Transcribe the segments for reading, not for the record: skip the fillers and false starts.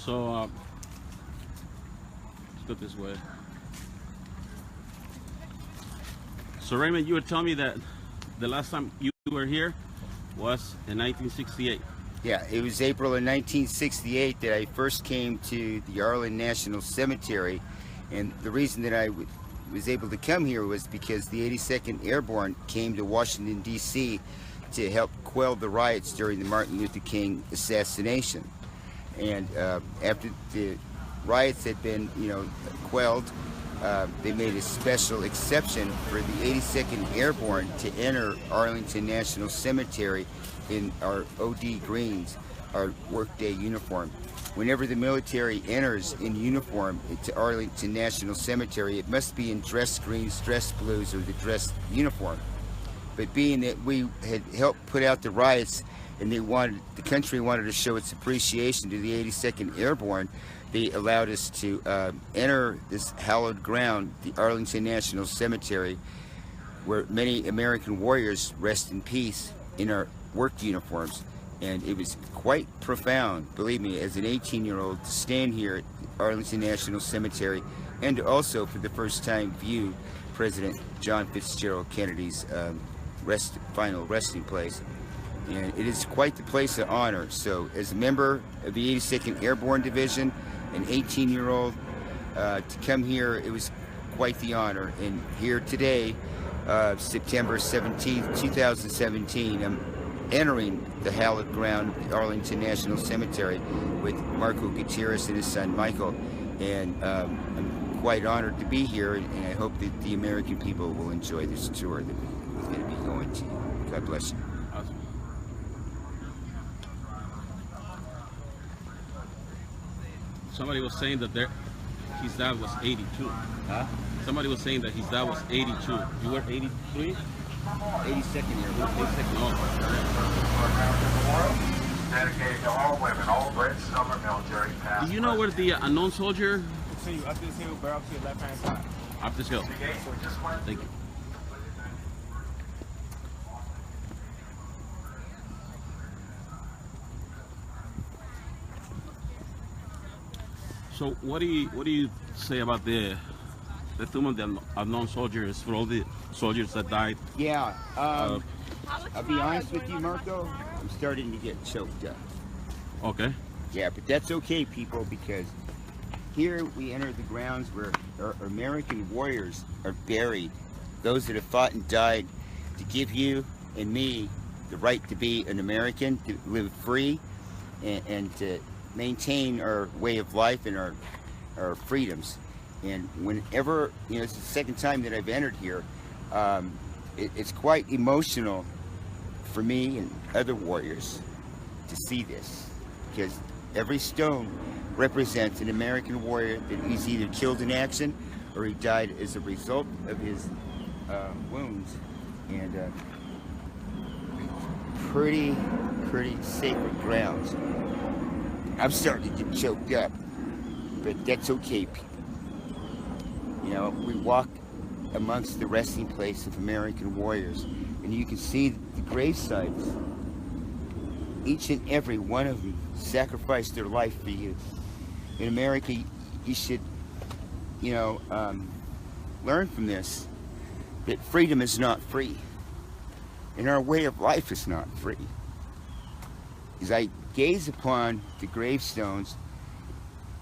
So let's go this way. So Raymond, you were telling me that the last time you were here was in 1968. Yeah, it was April of 1968 that I first came to the Arlington National Cemetery, and the reason that I was able to come here was because the 82nd Airborne came to Washington, D.C. to help quell the riots during the Martin Luther King assassination. And after the riots had been, quelled, they made a special exception for the 82nd Airborne to enter Arlington National Cemetery in our OD greens, our workday uniform. Whenever the military enters in uniform into Arlington National Cemetery, it must be in dress greens, dress blues, or the dress uniform. But being that we had helped put out the riots and the country wanted to show its appreciation to the 82nd Airborne, they allowed us to enter this hallowed ground, the Arlington National Cemetery, where many American warriors rest in peace in our work uniforms. And it was quite profound, believe me, as an 18-year-old, to stand here at Arlington National Cemetery and to also, for the first time, view President John Fitzgerald Kennedy's final resting place. And it is quite the place of honor. So as a member of the 82nd Airborne Division, an 18-year-old, to come here, it was quite the honor. And here today, September 17th, 2017, I'm entering the hallowed ground of the Arlington National Cemetery with Marco Gutierrez and his son Michael. And I'm quite honored to be here, and I hope that the American people will enjoy this tour that we're going to be going to. God bless you. Awesome. Somebody was saying that his dad was 82. Huh? Somebody was saying that his dad was 82. You were 83? 82nd year. 82nd. Oh. Dedicated to all women, all Brits, some are military past. Do you know where the unknown soldier? Continue up this hill, bear up to your left hand side. Up this hill. Thank you. So what do you say about the tomb of the unknown soldiers for all the soldiers that died? Yeah, I'll be honest with you, Marco, I'm starting to get choked up. Okay. Yeah, but that's okay, people, because here we enter the grounds where our American warriors are buried. Those that have fought and died to give you and me the right to be an American, to live free, and to maintain our way of life and our freedoms. And whenever, it's the second time that I've entered here, it's quite emotional for me and other warriors to see this, because every stone represents an American warrior that he's either killed in action or he died as a result of his wounds. And pretty sacred grounds. I'm starting to get choked up, but that's okay, people. We walk amongst the resting place of American warriors, and you can see the grave sites. Each and every one of them sacrificed their life for you. In America, you should, learn from this, that freedom is not free, and our way of life is not free. As I gaze upon the gravestones,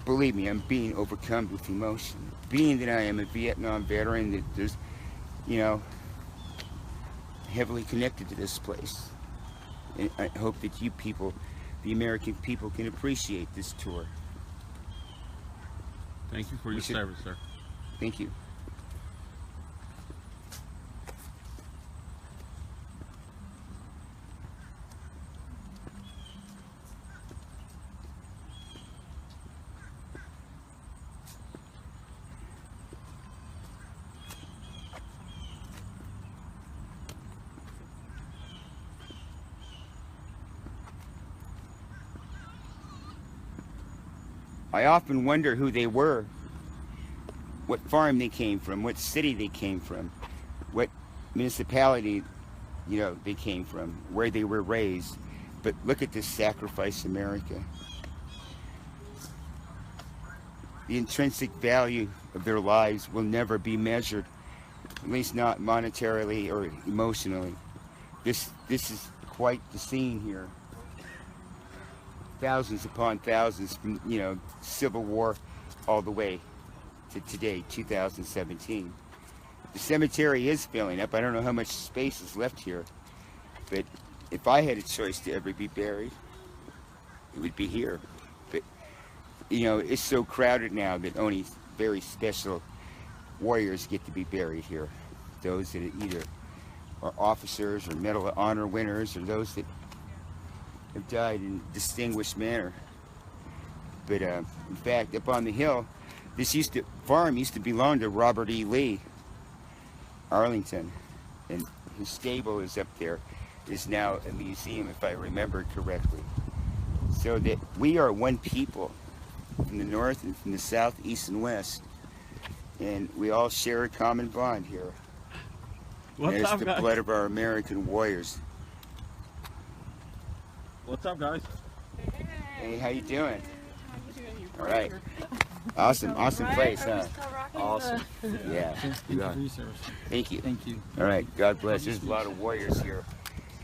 believe me, I'm being overcome with emotion. Being that I am a Vietnam veteran, that there's, heavily connected to this place. And I hope that you people, the American people, can appreciate this tour. Thank you for your service, sir. Thank you. I often wonder who they were, what farm they came from, what city they came from, what municipality, they came from, where they were raised. But look at this sacrifice, America. the intrinsic value of their lives will never be measured, at least not monetarily or emotionally. This is quite the scene here. Thousands upon thousands from, you know, Civil War all the way to today, 2017. The cemetery is filling up. I don't know how much space is left here, but if I had a choice to ever be buried, it would be here. But, you know, it's so crowded now that only very special warriors get to be buried here. Those that either are officers or Medal of Honor winners, or those that have died in a distinguished manner. But in fact, up on the hill, this farm used to belong to Robert E. Lee, Arlington, and his stable is up there. Is now a museum, if I remember correctly. So that we are one people from the north and from the south, east and west, and we all share a common bond here. What's up, the guys? blood of our American warriors. What's up, guys? Hey, how you doing? How you doing? You All right. breaker. Awesome place, Are we huh? still rocking Awesome. Yeah. You are. Thank you. Thank you. All right. God bless. There's a lot of warriors here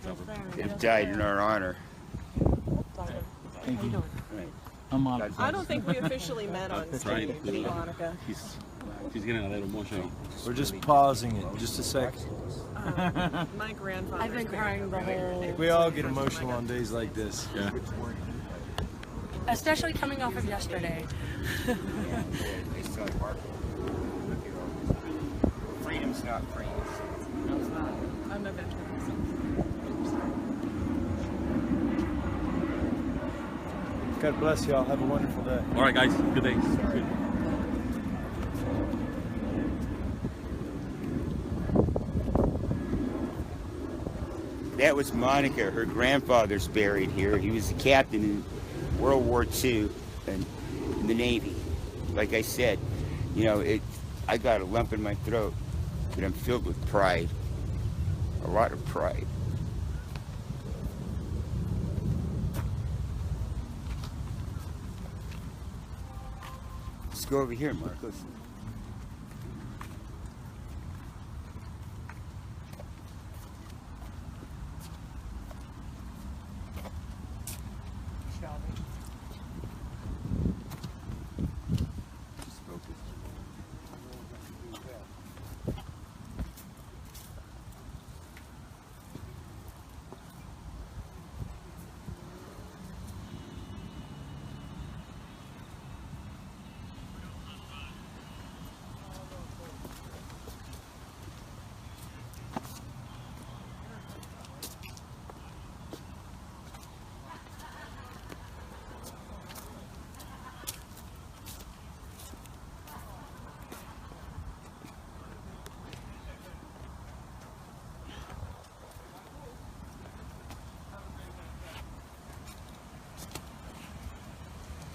that have died in our honor. Thank you. All right. I'm on. God bless. I don't think we officially met on Trying stage, to, Monica. she's getting a little emotional. We're just pausing it, just a sec. My grandfather. I've been crying the whole, We all get emotional on days like this. Yeah. especially coming off of yesterday. Freedom's not free. I'm a veteran. God bless y'all. Have a wonderful day. All right, guys. Good day. Good. That was Monica. Her grandfather's buried here. He was a captain in World War II and in the Navy. Like I said, you know, I got a lump in my throat, but I'm filled with pride. A lot of pride. Let's go over here, Marcos. Just focus.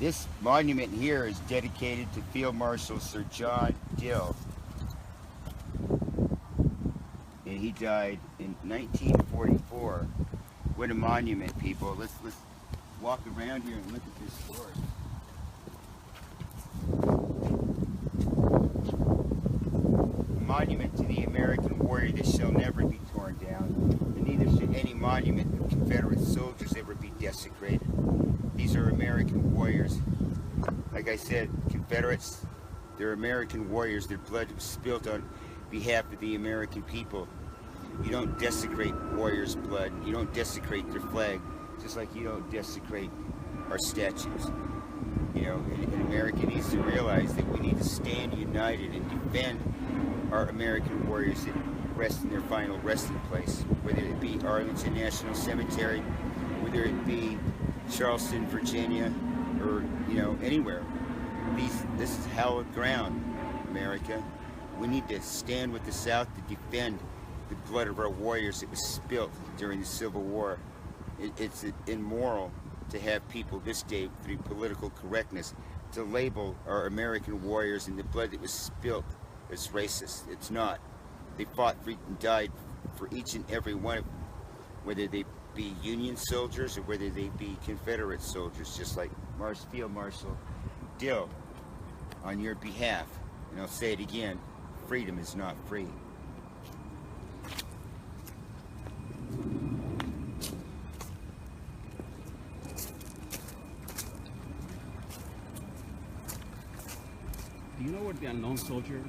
This monument here is dedicated to Field Marshal Sir John Dill. And he died in 1944. What a monument, people. Let's walk around here and look at this story. A monument to the American warrior that shall never be torn down, and neither should any monument of Confederate soldiers ever be desecrated. These are American warriors. Like I said, Confederates, they're American warriors. Their blood was spilt on behalf of the American people. You don't desecrate warriors' blood. You don't desecrate their flag, just like you don't desecrate our statues. You know, and America needs to realize that we need to stand united and defend our American warriors that rest in their final resting place, whether it be Arlington National Cemetery, whether it be Charleston, Virginia, or, you know, anywhere. This is hallowed ground, America. We need to stand with the South to defend the blood of our warriors that was spilt during the Civil War. It's immoral to have people this day, through political correctness, to label our American warriors and the blood that was spilt as racist. It's not. They fought and died for each and every one of them, whether they be Union soldiers or whether they be Confederate soldiers, just like Field Marshal Dill. on your behalf. And I'll say it again, freedom is not free. Do you know where the unknown soldier is?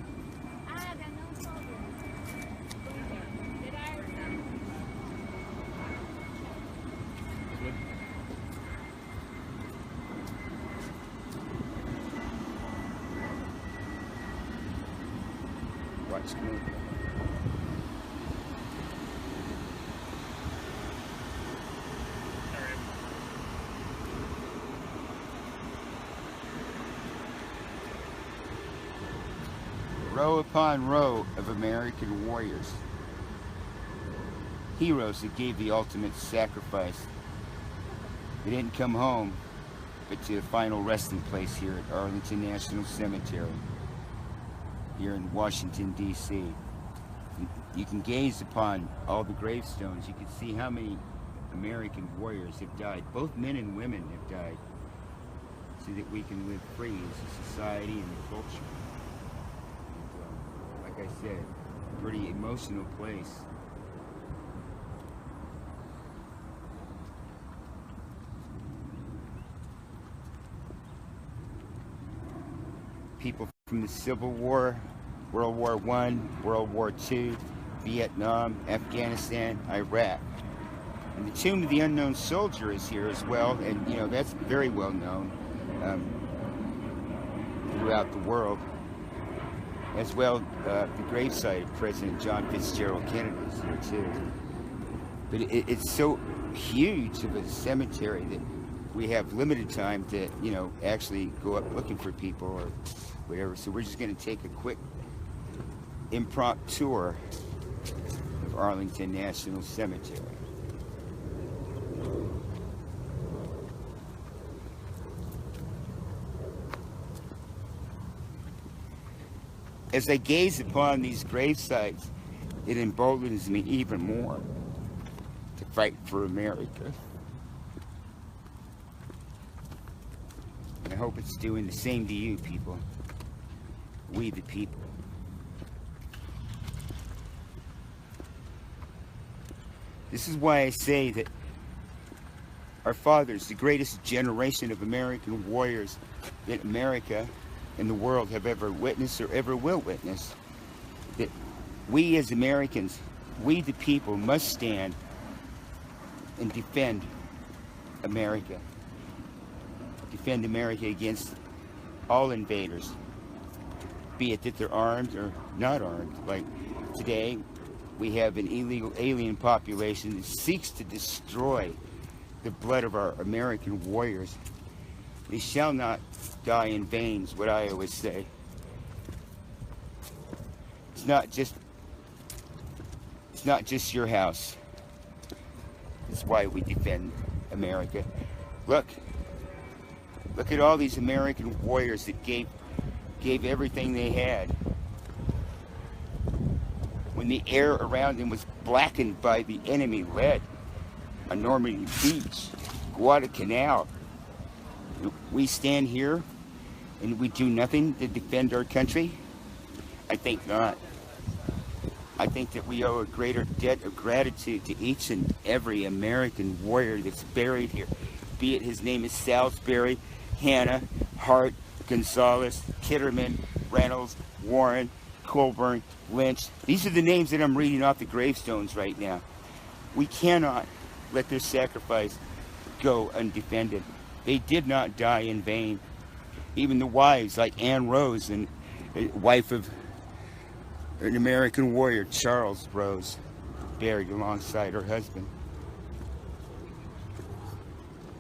Watch the movie. Row upon row of American warriors. Heroes that gave the ultimate sacrifice. They didn't come home, but to the final resting place here at Arlington National Cemetery, here in Washington, D.C. You can gaze upon all the gravestones. You can see how many American warriors have died. Both men and women have died so that we can live free as a society and a culture. And, like I said, a pretty emotional place. People from the Civil War, World War I, World War II, Vietnam, Afghanistan, Iraq. And the Tomb of the Unknown Soldier is here as well, and you know, that's very well known throughout the world. As well, the gravesite of President John Fitzgerald Kennedy is here too. But it's so huge of a cemetery that we have limited time to, you know, actually go up looking for people or whatever. So we're just going to take a quick impromptu tour of Arlington National Cemetery. As I gaze upon these grave sites, it emboldens me even more to fight for America. And I hope it's doing the same to you people. We the people. This is why I say that our fathers, the greatest generation of American warriors that America and the world have ever witnessed or ever will witness, that we as Americans, we the people, must stand and defend America. Defend America against all invaders, be it that they're armed or not armed. Like today, we have an illegal alien population that seeks to destroy the blood of our American warriors. They shall not die in vain, is what I always say. It's not just your house. That's why we defend America. Look at all these American warriors that gave everything they had. When the air around them was blackened by the enemy lead on Normandy Beach, Guadalcanal, we stand here and we do nothing to defend our country? I think not. I think that we owe a greater debt of gratitude to each and every American warrior that's buried here. Be it his name is Salisbury, Hanna, Hart, Gonzalez, Kitterman, Reynolds, Warren, Colburn, Lynch. These are the names that I'm reading off the gravestones right now. We cannot let their sacrifice go undefended. They did not die in vain. Even the wives, like Ann Rose, and wife of an American warrior, Charles Rose, buried alongside her husband.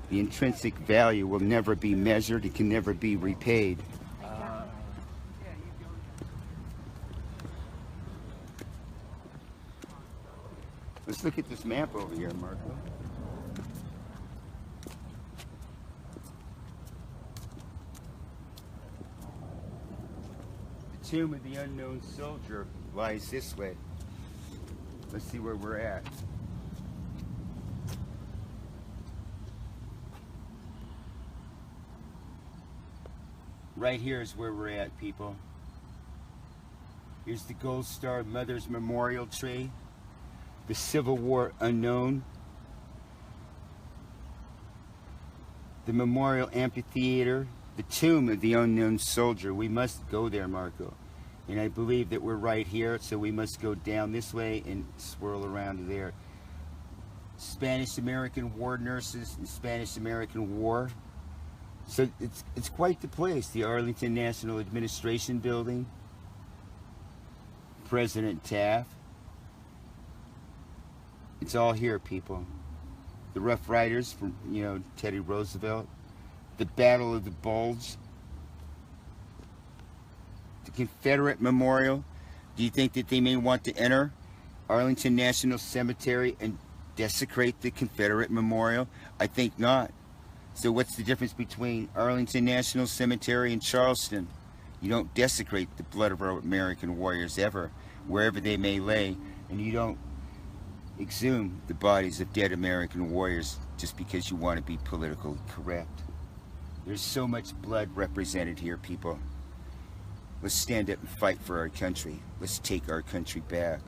The intrinsic value will never be measured. It can never be repaid. Let's look at this map over here, Marco. The Tomb of the Unknown Soldier lies this way. Let's see where we're at. right here is where we're at, people. Here's the Gold Star Mothers Memorial Tree, the Civil War Unknown, the Memorial Amphitheater, the Tomb of the Unknown Soldier. We must go there, Marco. And I believe that we're right here, so we must go down this way and swirl around there. Spanish-American War Nurses and Spanish-American War. So it's quite the place. The Arlington National Administration Building, President Taft. It's all here, people. The Rough Riders from, Teddy Roosevelt. The Battle of the Bulge. The Confederate Memorial. Do you think that they may want to enter Arlington National Cemetery and desecrate the Confederate Memorial? I think not. So what's the difference between Arlington National Cemetery and Charleston? You don't desecrate the blood of our American warriors ever, wherever they may lay, and you don't exhume the bodies of dead American warriors just because you want to be politically correct. There's so much blood represented here, people. Let's stand up and fight for our country. Let's take our country back.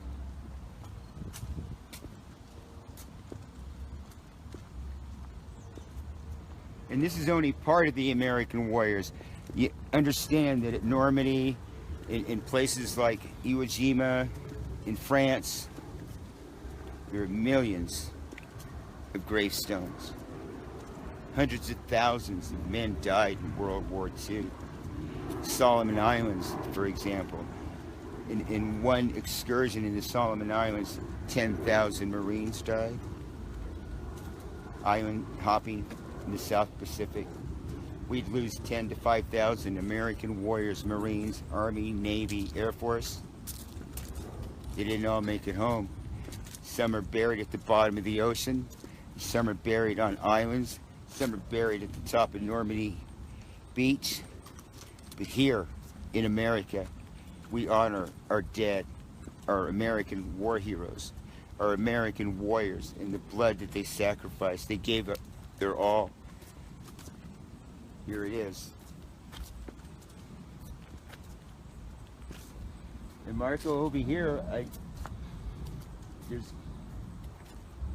And this is only part of the American warriors. You understand that at Normandy, in places like Iwo Jima, in France, there are millions of gravestones. Hundreds of thousands of men died in World War II. Solomon Islands, for example. In one excursion in the Solomon Islands, 10,000 Marines died. Island hopping in the South Pacific. We'd lose 10 to 5,000 American warriors, Marines, Army, Navy, Air Force. They didn't all make it home. Some are buried at the bottom of the ocean. Some are buried on islands. Some are buried at the top of Normandy Beach. But here in America, we honor our dead, our American war heroes, our American warriors, and the blood that they sacrificed. They gave their all. Here it is. And Marco, over here, there's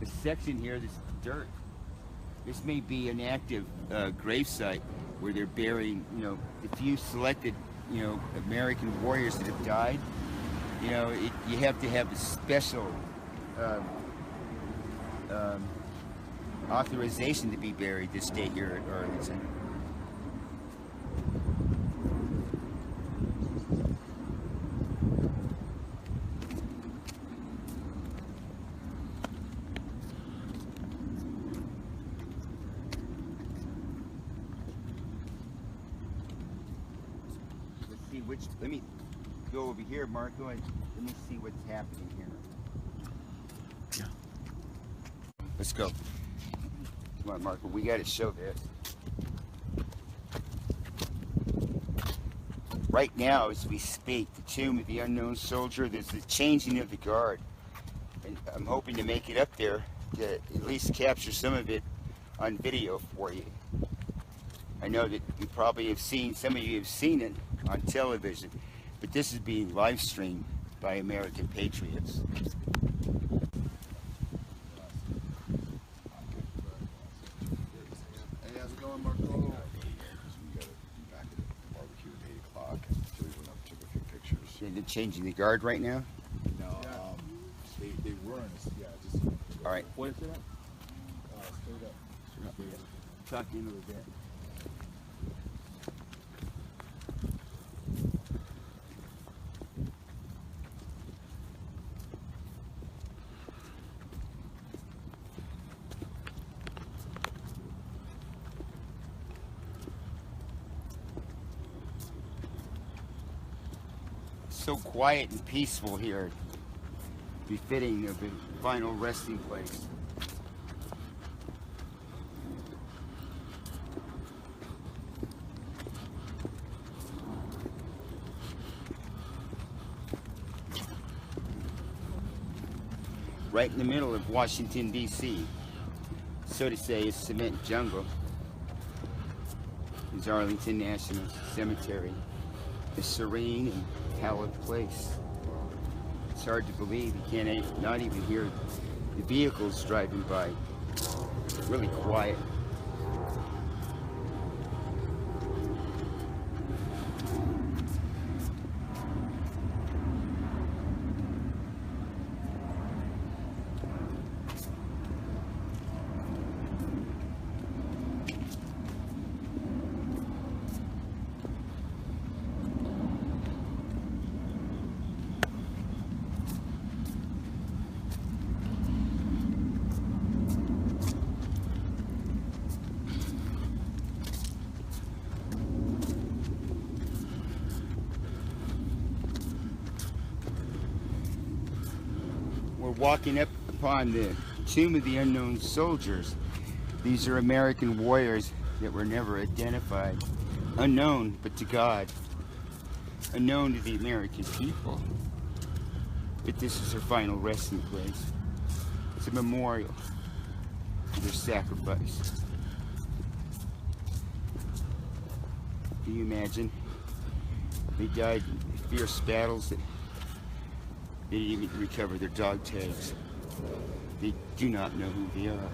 a section here that's dirt. This may be an active gravesite where they're burying, the few selected, American warriors that have died. You have to have a special authorization to be buried this day here at Arlington. Let me go over here, Marco, and let me see what's happening here. Yeah. Let's go. Come on, Marco, we got to show this. Right now, as we speak, the Tomb of the Unknown Soldier, there's the changing of the guard. And I'm hoping to make it up there to at least capture some of it on video for you. I know that you probably have seen, some of you have seen it on television, but this is being live streamed by American patriots. Hey, how's it going, Marco? We got it back at the barbecue at 8 o'clock. So we went up and took a few pictures. They're changing the guard right now? No, they weren't. Yeah, just. All right. What is it? Straight up. Talk in a little bit. So quiet and peaceful here, befitting of a final resting place. Right in the middle of Washington, D.C., so to say, is cement jungle. is Arlington National Cemetery, a serene and hallowed place. It's hard to believe. You can't not even hear the vehicles driving by. Really quiet. We're walking up upon the tomb of the unknown soldiers. These are American warriors that were never identified. Unknown, but to God. Unknown to the American people. But this is their final resting place. It's a memorial to their sacrifice. Can you imagine? They died in fierce battles that they didn't even recover their dog tags. They do not know who they are.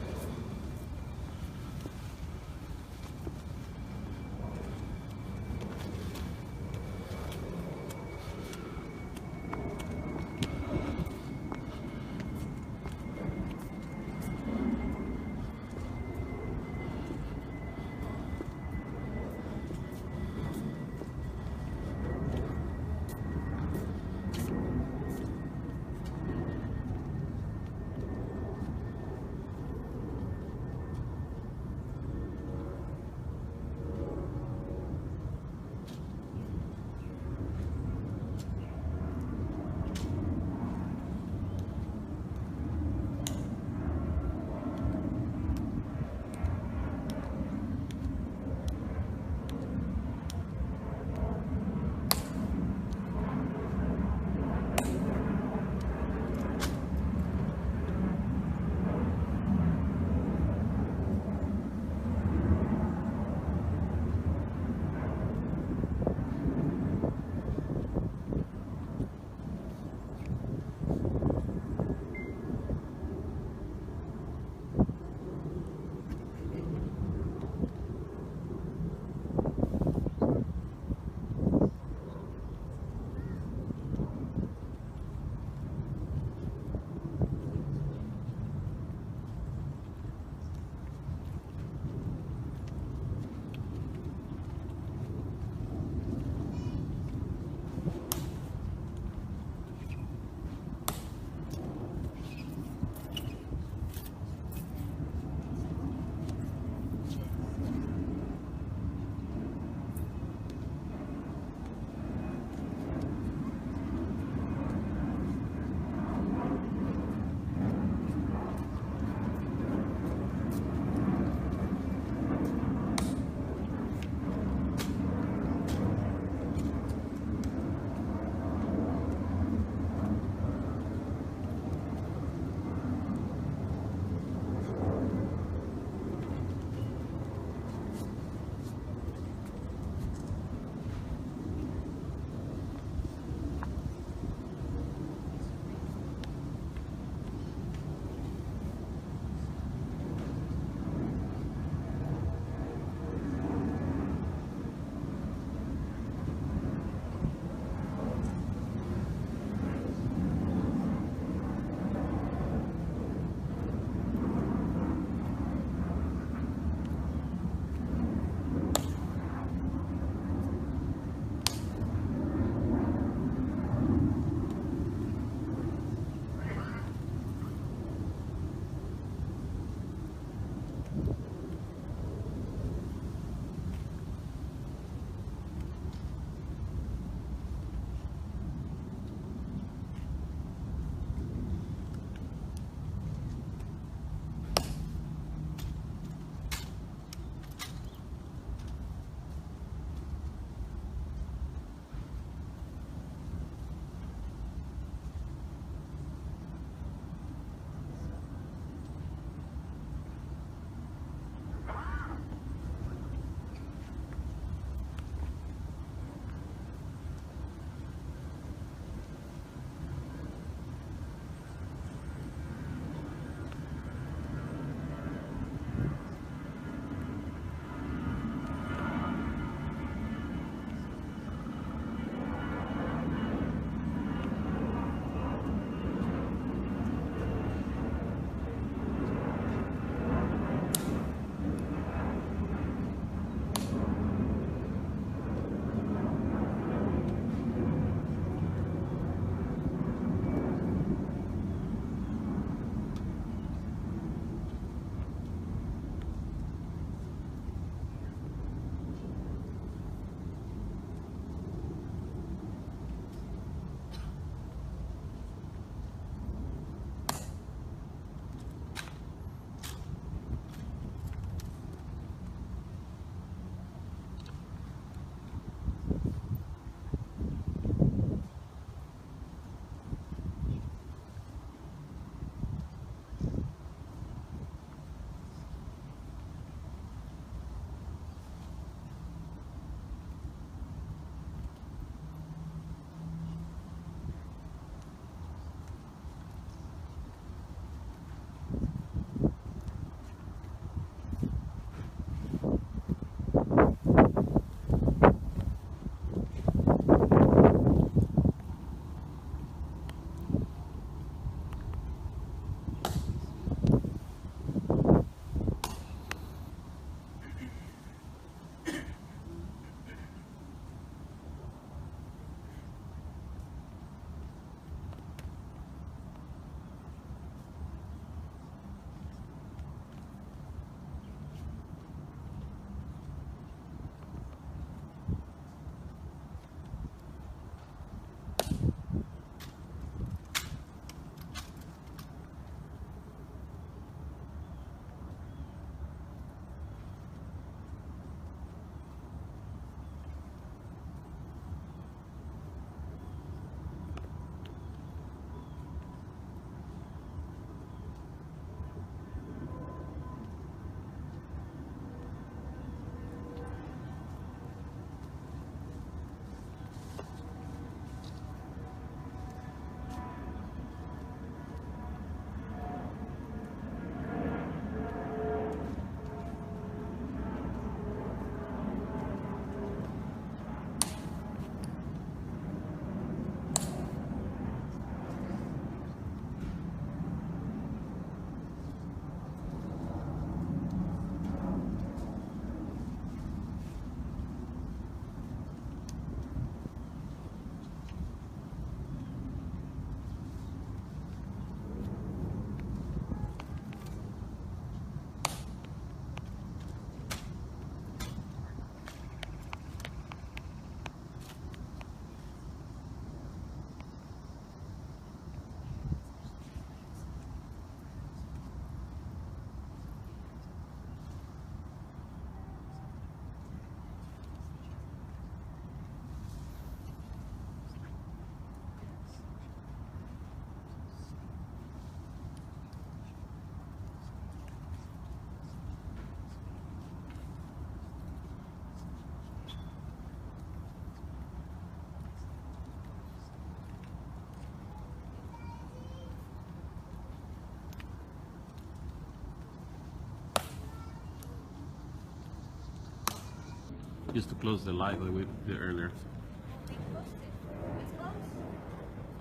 Just to close the light that we did earlier.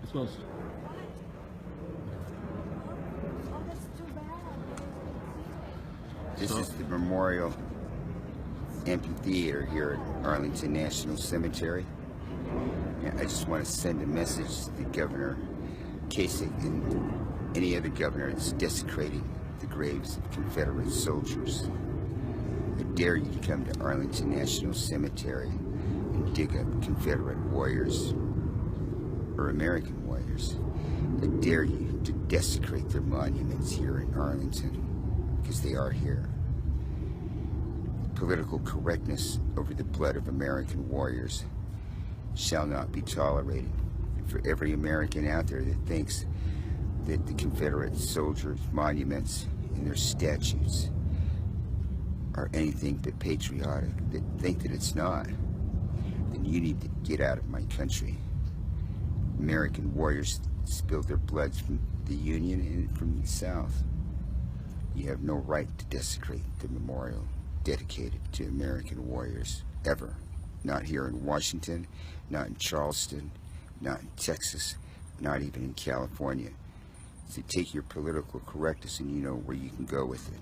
It's close. This is the Memorial Amphitheater here at Arlington National Cemetery. And I just want to send a message to the governor, Kasich, and any other governor that's desecrating the graves of Confederate soldiers. I dare you to come to Arlington National Cemetery and dig up Confederate warriors or American warriors. I dare you to desecrate their monuments here in Arlington, because they are here. Political correctness over the blood of American warriors shall not be tolerated. For every American out there that thinks that the Confederate soldiers' monuments and their statues are anything but patriotic, that think that it's not, then you need to get out of my country. American warriors spilled their blood from the Union and from the South. You have no right to desecrate the memorial dedicated to American warriors, ever. Not here in Washington, not in Charleston, not in Texas, not even in California. So take your political correctness and you know where you can go with it.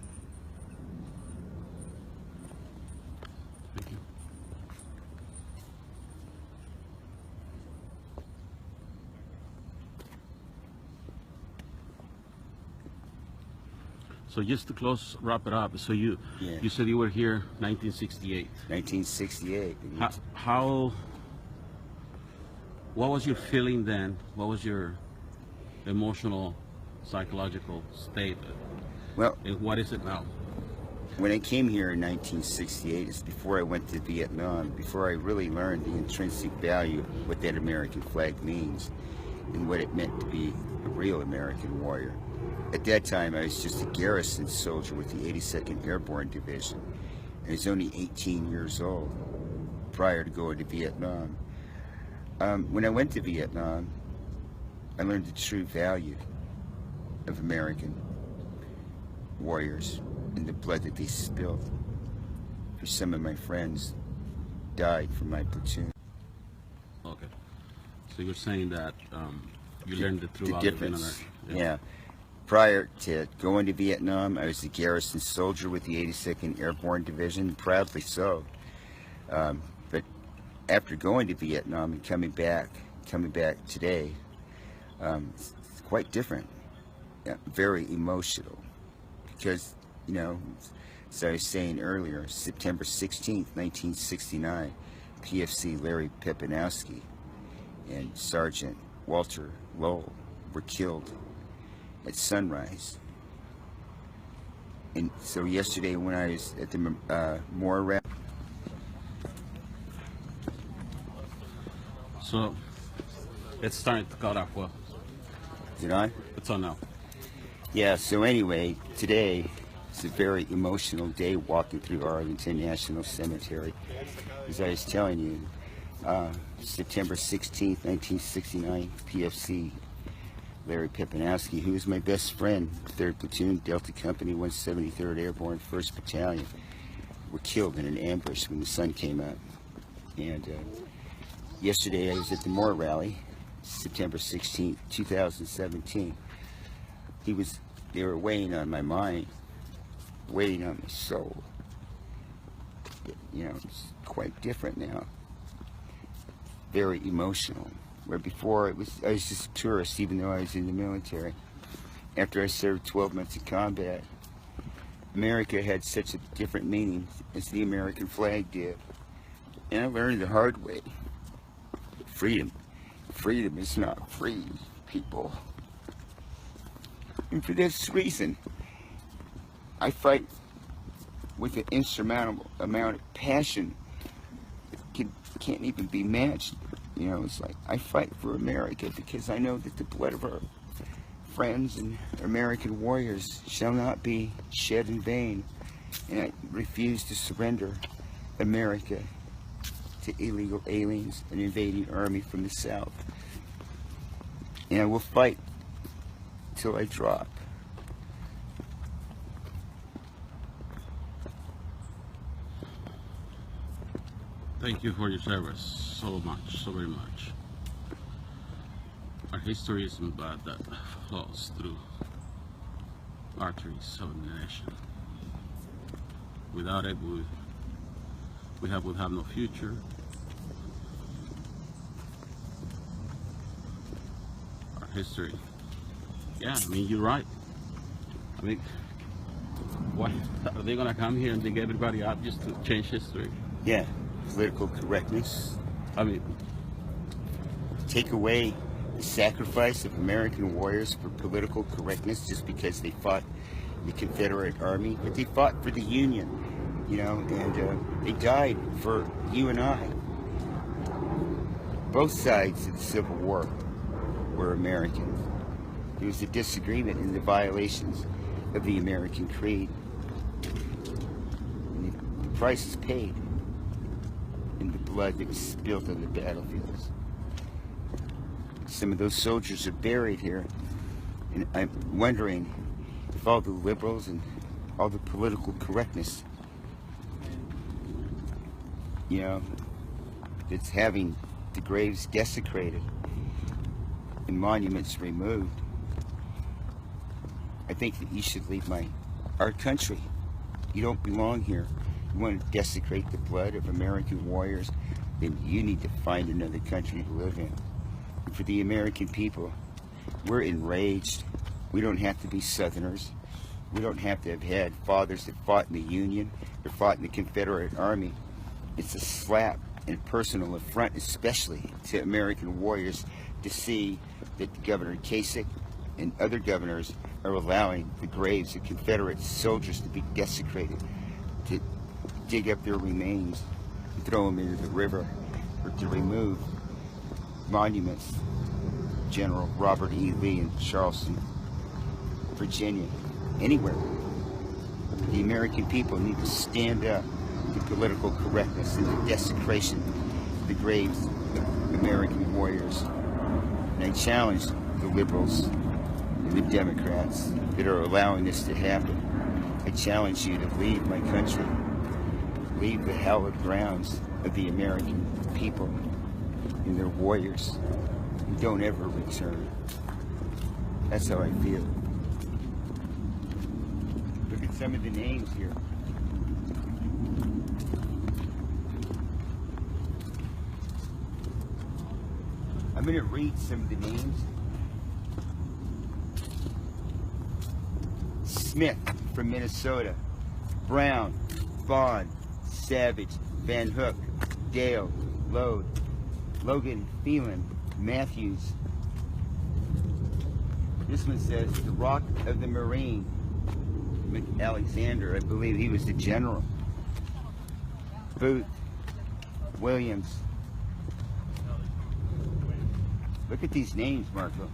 Thank you. So just to wrap it up. So you said you were here 1968. 1968. What was your feeling then? What was your emotional, psychological state? Well, and what is it now? When I came here in 1968, it's before I went to Vietnam, before I really learned the intrinsic value of what that American flag means and what it meant to be a real American warrior. At that time, I was just a garrison soldier with the 82nd Airborne Division. I was only 18 years old prior to going to Vietnam. When I went to Vietnam, I learned the true value of American warriors and the blood that they spilled. For some of my friends died from my platoon. Okay. So you were saying that you learned the true the value difference. of Yeah. Prior to going to Vietnam, I was a garrison soldier with the 82nd Airborne Division, proudly so. But after going to Vietnam and coming back today, it's quite different. Very emotional, because, you know, as I was saying earlier, September 16th, 1969, PFC Larry Pepanowski and Sergeant Walter Lowell were killed at sunrise. And so yesterday when I was at the Moore rally. So it's starting to cut off. Well, Is it on? it's on now. Yeah, so anyway, today is a very emotional day walking through Arlington National Cemetery. As I was telling you, September 16th, 1969, PFC Larry Pepanowski, who was my best friend, 3rd Platoon, Delta Company, 173rd Airborne, 1st Battalion, were killed in an ambush when the sun came up. And yesterday I was at the Moore rally, September 16th, 2017. They were weighing on my mind, weighing on my soul. You know, it's quite different now. Very emotional. Where before I was just a tourist, even though I was in the military. After I served 12 months in combat, America had such a different meaning as the American flag did. And I learned the hard way. Freedom. Freedom is not free, people. And for this reason, I fight with an insurmountable amount of passion that can't even be matched. You know, it's like, I fight for America because I know that the blood of our friends and American warriors shall not be shed in vain. And I refuse to surrender America to illegal aliens and invading army from the South. And I will fight till I drop. Thank you for your service so much, so very much. Our history is blood that flows through arteries of the nation. Without it, we would have no future. Our history. Yeah, I mean, you're right. I mean, what are they gonna come here and dig everybody up just to change history? Yeah, political correctness. I mean, Take away the sacrifice of American warriors for political correctness just because they fought in the Confederate Army, but they fought for the Union, you know, and they died for you and I. Both sides of the Civil War were Americans. There was a disagreement in the violations of the American creed. And the price is paid in the blood that was spilled on the battlefields. Some of those soldiers are buried here, and I'm wondering if all the liberals and all the political correctness, you know, that's having the graves desecrated and monuments removed, I think that you should leave our country. You don't belong here. You want to desecrate the blood of American warriors, then you need to find another country to live in. And for the American people, we're enraged. We don't have to be Southerners. We don't have to have had fathers that fought in the Union or fought in the Confederate Army. It's a slap and personal affront, especially to American warriors, to see that Governor Kasich and other governors are allowing the graves of Confederate soldiers to be desecrated, to dig up their remains and throw them into the river, or to remove monuments. General Robert E. Lee in Charleston, Virginia, anywhere. The American people need to stand up to political correctness and the desecration of the graves of American warriors. And I challenge the liberals and the Democrats that are allowing this to happen. I challenge you to leave my country. Leave the hallowed grounds of the American people and their warriors. And don't ever return. That's how I feel. Look at some of the names here. I'm going to read some of the names. Smith from Minnesota, Brown, Vaughn, Savage, Van Hook, Dale, Lode, Logan, Phelan, Matthews. This one says the Rock of the Marine, Alexander, I believe he was the general. Booth, Williams. Look at these names, Marco.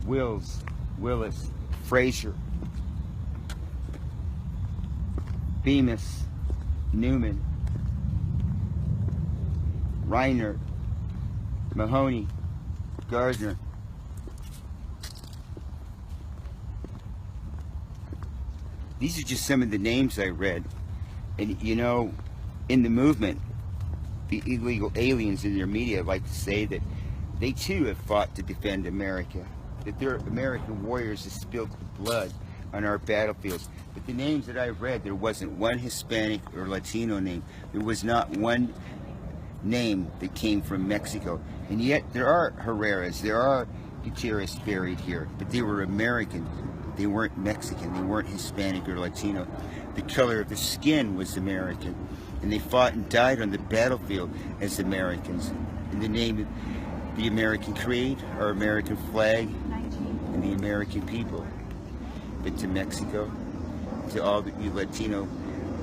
Wills, Willis, Frazier, Bemis, Newman, Reiner, Mahoney, Gardner. These are just some of the names I read. And you know, in the movement, the illegal aliens in their media like to say that they too have fought to defend America, that their American warriors have spilled blood on our battlefields. But the names that I read, there wasn't one Hispanic or Latino name. There was not one name that came from Mexico. And yet there are Herreras, there are Gutierrez buried here, but they were American. They weren't Mexican, they weren't Hispanic or Latino. The color of the skin was American. And they fought and died on the battlefield as Americans in the name of the American creed, our American flag, and the American people. But to Mexico, to all the you Latino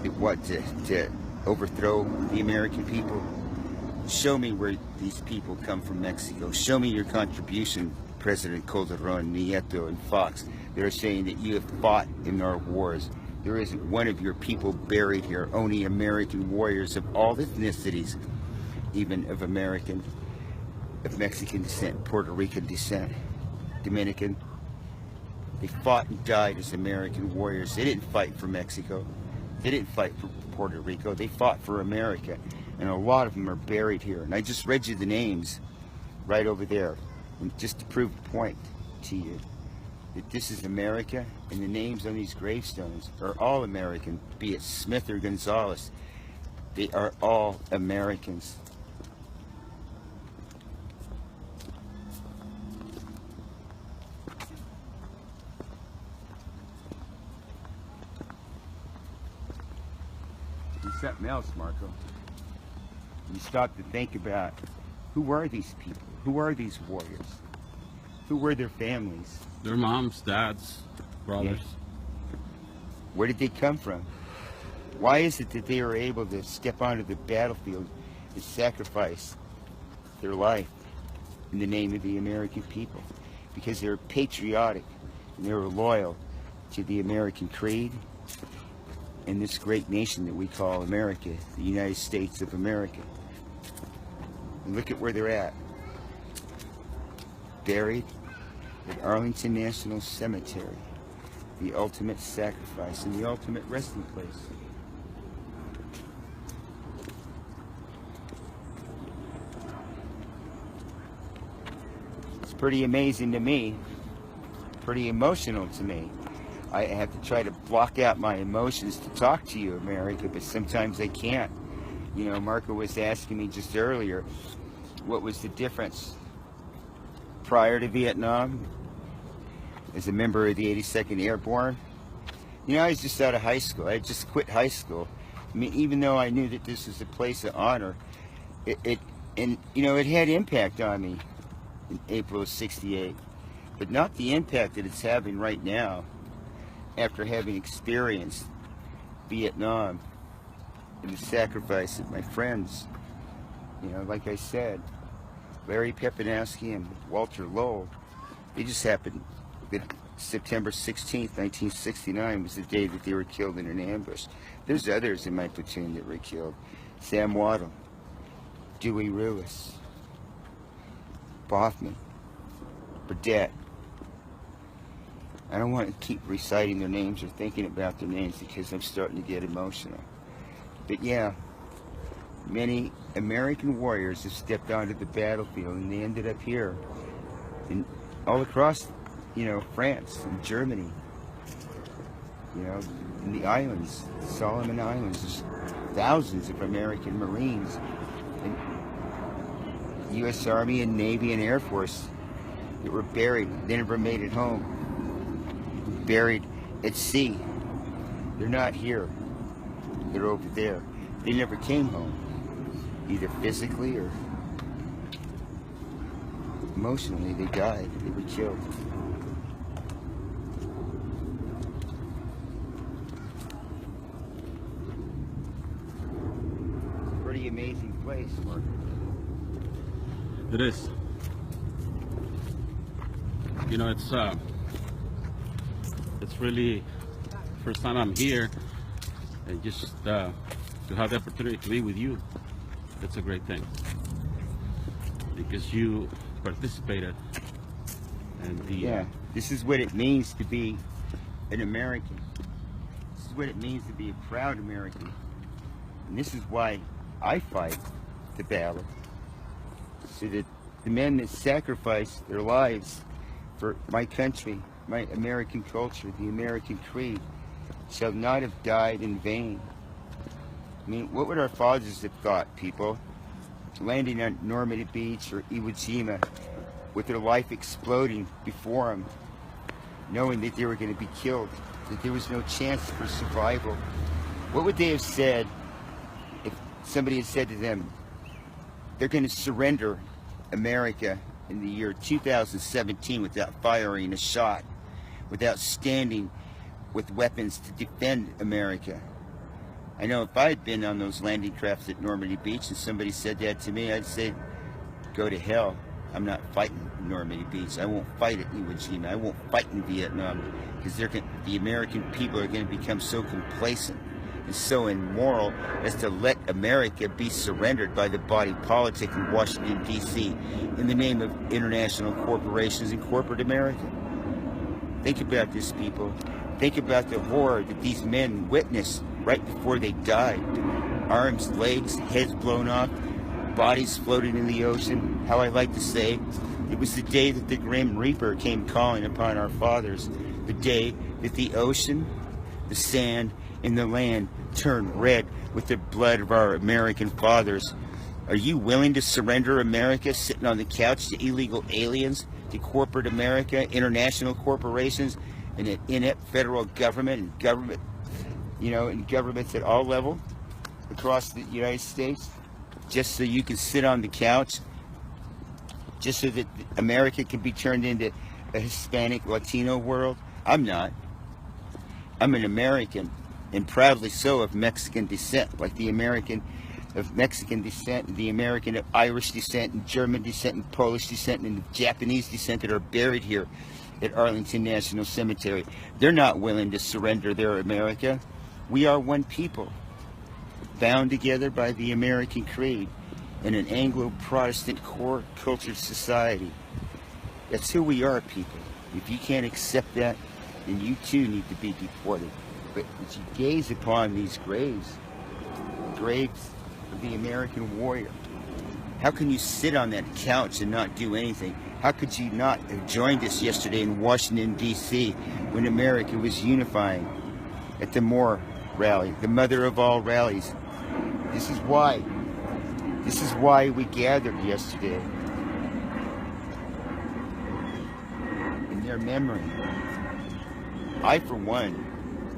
that want to overthrow the American people, show me where these people come from Mexico. Show me your contribution, President Calderon, Nieto, and Fox. They're saying that you have fought in our wars. There isn't one of your people buried here, only American warriors of all ethnicities, even of Mexican descent, Puerto Rican descent, Dominican. They fought and died as American warriors. They didn't fight for Mexico. They didn't fight for Puerto Rico. They fought for America. And a lot of them are buried here. And I just read you the names right over there, and just to prove the point to you that this is America, and the names on these gravestones are all American, be it Smith or Gonzalez. They are all Americans. And something else, Marco. You stop to think about, who are these people? Who are these warriors? Who were their families? Their moms, dads, brothers. Yeah. Where did they come from? Why is it that they were able to step onto the battlefield and sacrifice their life in the name of the American people? Because they were patriotic and they were loyal to the American creed and this great nation that we call America, the United States of America. And look at where they're at. Buried at Arlington National Cemetery, the ultimate sacrifice and the ultimate resting place. It's pretty amazing to me, pretty emotional to me. I have to try to block out my emotions to talk to you, America, but sometimes I can't. You know, Marco was asking me just earlier, what was the difference prior to Vietnam as a member of the 82nd Airborne? You know, I was just out of high school. I had just quit high school. I mean, even though I knew that this was a place of honor, it had impact on me in April of '68, but not the impact that it's having right now after having experienced Vietnam and the sacrifice of my friends. You know, like I said, Larry Pepanowski and Walter Lowell, they just happened that September 16th, 1969 was the day that they were killed in an ambush. There's others in my platoon that were killed. Sam Waddle, Dewey Ruis, Boffman, Burdett. I don't want to keep reciting their names or thinking about their names because I'm starting to get emotional. But yeah, many American warriors have stepped onto the battlefield and they ended up here and all across, you know, France and Germany, you know, in the islands, Solomon Islands. There's thousands of American Marines and U.S. Army and Navy and Air Force that were buried. They never made it home. Buried at sea. They're not here. They're over there. They never came home, either physically or emotionally. They died. They were killed. It's a pretty amazing place, Mark. It is. You know, it's really first time I'm here, and just to have the opportunity to be with you, that's a great thing, because you participated and yeah, this is what it means to be an American. This is what it means to be a proud American, and this is why I fight the battle, so that the men that sacrificed their lives for my country, my American culture, the American creed, shall not have died in vain. I mean, what would our fathers have thought, people, landing on Normandy Beach or Iwo Jima with their life exploding before them, knowing that they were going to be killed, that there was no chance for survival? What would they have said if somebody had said to them, they're going to surrender America in the year 2017 without firing a shot, without standing with weapons to defend America? I know if I had been on those landing crafts at Normandy Beach and somebody said that to me, I'd say, go to hell. I'm not fighting Normandy Beach. I won't fight at Iwo Jima. I won't fight in Vietnam, because the American people are going to become so complacent and so immoral as to let America be surrendered by the body politic in Washington, D.C. in the name of international corporations and corporate America. Think about this, people. Think about the horror that these men witnessed right before they died. Arms, legs, heads blown off, bodies floating in the ocean. How I like to say, it was the day that the Grim Reaper came calling upon our fathers. The day that the ocean, the sand, and the land turned red with the blood of our American fathers. Are you willing to surrender America, sitting on the couch to illegal aliens, to corporate America, international corporations, and an inept federal government and government, and governments at all levels across the United States, just so you can sit on the couch, just so that America can be turned into a Hispanic, Latino world? I'm not. I'm an American, and proudly so, of Mexican descent, like the American of Mexican descent, and the American of Irish descent, and German descent, and Polish descent, and Japanese descent that are buried here at Arlington National Cemetery. They're not willing to surrender their America. We are one people, bound together by the American creed in an Anglo-Protestant core cultured society. That's who we are, people. If you can't accept that, then you too need to be deported. But as you gaze upon these graves of the American warrior, how can you sit on that couch and not do anything? How could you not have joined us yesterday in Washington, D.C. when America was unifying at the Moore rally, the mother of all rallies? This is why we gathered yesterday. In their memory. I, for one,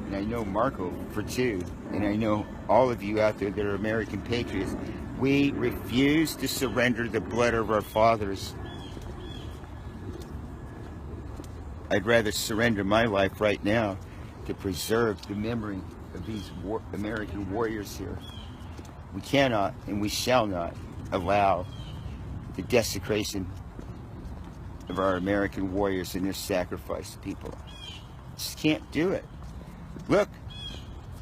and I know Marco for two, and I know all of you out there that are American patriots, we refuse to surrender the blood of our fathers. I'd rather surrender my life right now to preserve the memory of these American warriors here. We cannot and we shall not allow the desecration of our American warriors and their sacrifice, people. Just can't do it. Look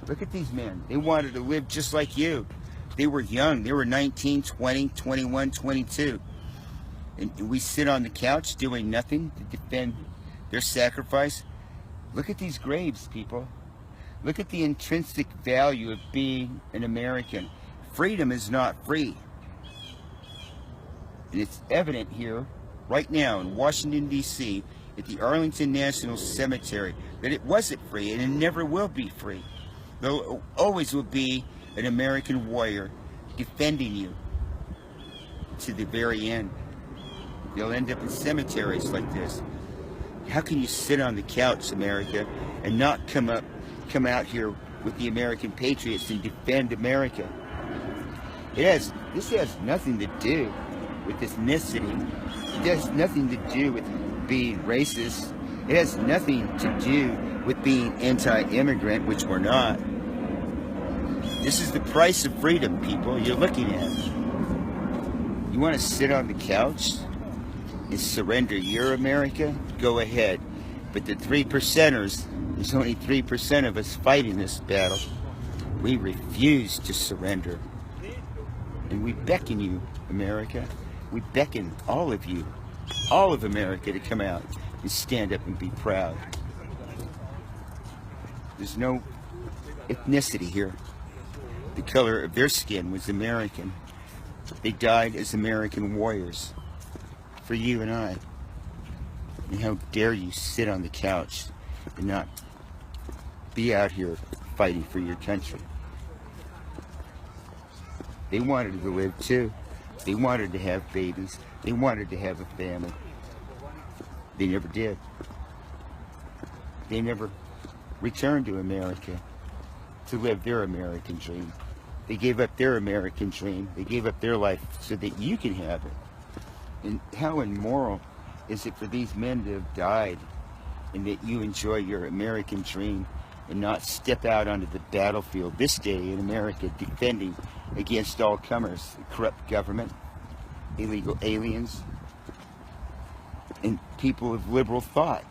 at these men. They wanted to live just like you. They were young. They were 19, 20, 21, 22. And we sit on the couch doing nothing to defend their sacrifice. Look at these graves, people. Look at the intrinsic value of being an American. Freedom is not free. And it's evident here, right now, in Washington, D.C., at the Arlington National Cemetery, that it wasn't free and it never will be free. There always will be an American warrior defending you to the very end. You'll end up in cemeteries like this. How can you sit on the couch, America, and not come out here with the American patriots and defend America? This has nothing to do with ethnicity. It has nothing to do with being racist. It has nothing to do with being anti-immigrant, which we're not. This is the price of freedom, people, you're looking at. You want to sit on the couch and surrender your America? Go ahead. But the 3%ers, there's only 3% of us fighting this battle. We refuse to surrender. And we beckon you, America. We beckon all of you, all of America, to come out and stand up and be proud. There's no ethnicity here. The color of their skin was American. They died as American warriors for you and I. And how dare you sit on the couch and not be out here fighting for your country. They wanted to live too. They wanted to have babies. They wanted to have a family. They never did. They never returned to America to live their American dream. They gave up their American dream. They gave up their life so that you can have it. And how immoral is it for these men to have died and that you enjoy your American dream and not step out onto the battlefield this day in America defending against all comers, the corrupt government, illegal aliens, and people of liberal thought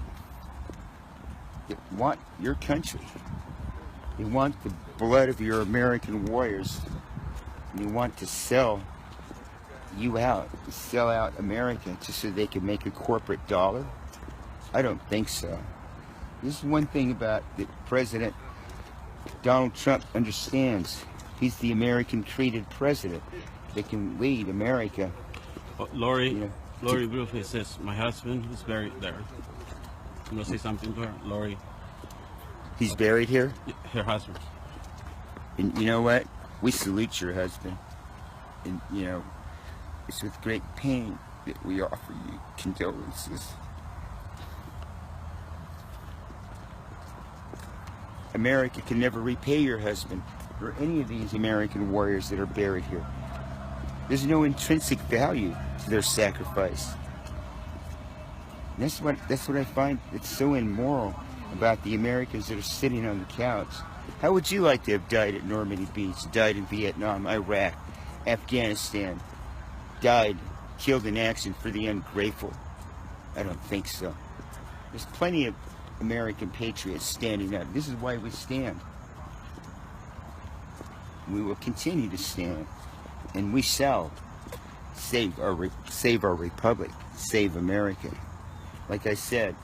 that want your country. They want the blood of your American warriors. And they want to sell you out, to sell out America just so they can make a corporate dollar. I don't think so. This is one thing about the President Donald Trump understands. He's the American-created president that can lead America. Lori, You know, Lori briefly says, my husband is buried there. I'm going to say something to her. Lori, He's buried here. her husband. And you know what? We salute your husband. And, you know, it's with great pain that we offer you condolences. America can never repay your husband or any of these American warriors that are buried here. There's no intrinsic value to their sacrifice. And that's what I find that's so immoral about the Americans that are sitting on the couch. How would you like to have died at Normandy Beach, died in Vietnam, Iraq, Afghanistan, died, killed in action for the ungrateful? I don't think so. There's plenty of American patriots standing up. This is why we stand. We will continue to stand, and we shall save our republic, save America. Like I said,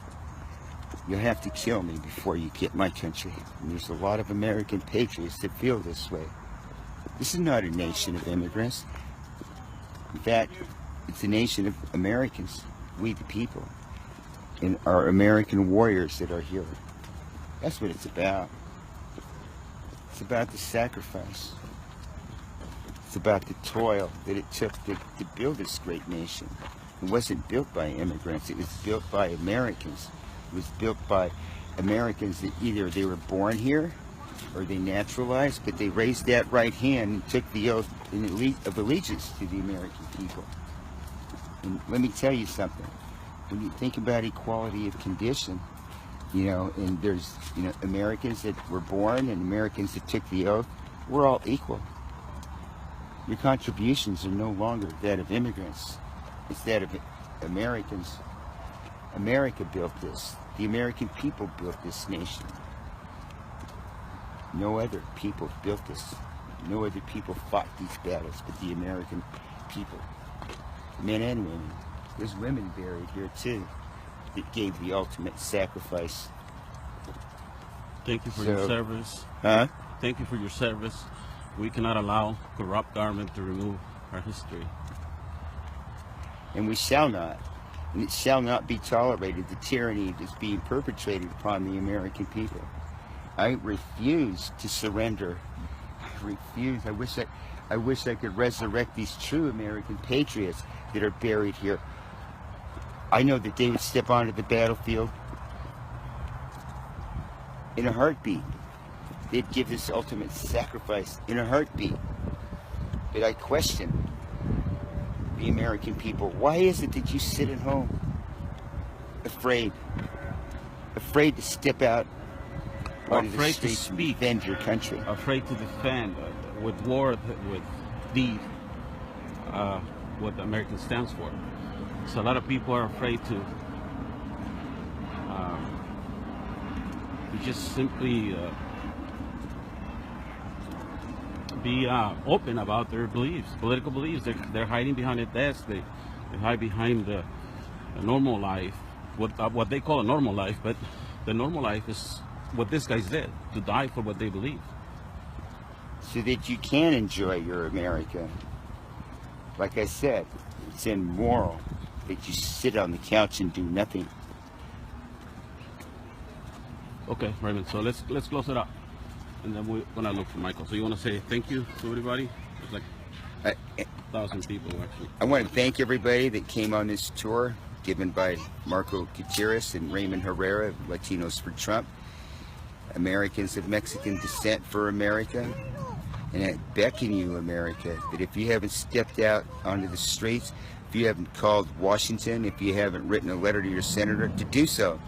you'll have to kill me before you get my country. And there's a lot of American patriots that feel this way. This is not a nation of immigrants. In fact, it's a nation of Americans, we the people, and our American warriors that are here. That's what it's about. It's about the sacrifice. It's about the toil that it took to build this great nation. It wasn't built by immigrants. It was built by Americans. It was built by Americans that either they were born here or they naturalized, but they raised that right hand and took the oath of allegiance to the American people. And let me tell you something. When you think about equality of condition, you know, and there's, you know, Americans that were born and Americans that took the oath, we're all equal. Your contributions are no longer that of immigrants. It's that of Americans. America built this. The American people built this nation. No other people built this. No other people fought these battles but the American people. Men and women. There's women buried here too that gave the ultimate sacrifice. Thank you for your service. Huh? Thank you for your service. We cannot allow corrupt government to remove our history. And we shall not. And it shall not be tolerated, the tyranny that's being perpetrated upon the American people. I refuse to surrender. I refuse. I wish I could resurrect these true American patriots that are buried here. I know that they would step onto the battlefield in a heartbeat. They'd give this ultimate sacrifice in a heartbeat. But I question the American people. Why is it that you sit at home afraid to step out onto the streets and defend your country? Afraid to defend with war, with deed, what the American stands for. So a lot of people are afraid to just simply be open about their beliefs, political beliefs. They're hiding behind a desk. They hide behind the normal life, what they call a normal life, but the normal life is what this guy did, to die for what they believe. So that you can enjoy your America. Like I said, it's immoral that you sit on the couch and do nothing. Okay, Raymond, so let's close it up. And then we're gonna look for Michael. So you wanna say thank you to everybody? There's like 1,000 people actually. I want to thank everybody that came on this tour given by Marco Gutierrez and Raymond Herrera, Latinos for Trump, Americans of Mexican descent for America. And I beckon you, America, that if you haven't stepped out onto the streets, if you haven't called Washington, if you haven't written a letter to your senator, to do so.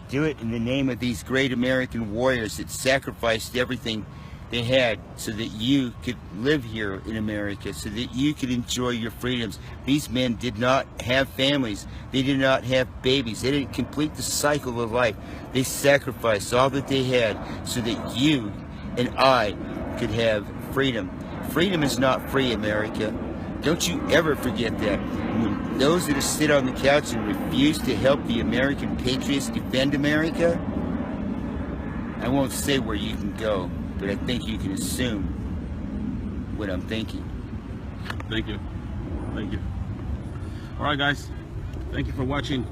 Do it in the name of these great American warriors that sacrificed everything they had so that you could live here in America, so that you could enjoy your freedoms. These men did not have families. They did not have babies. They didn't complete the cycle of life. They sacrificed all that they had so that you and I could have freedom. Freedom is not free, America. Don't you ever forget that. When those that sit on the couch and refuse to help the American patriots defend America, I won't say where you can go. but I think you can assume what I'm thinking. Thank you. Thank you. All right, guys. Thank you for watching.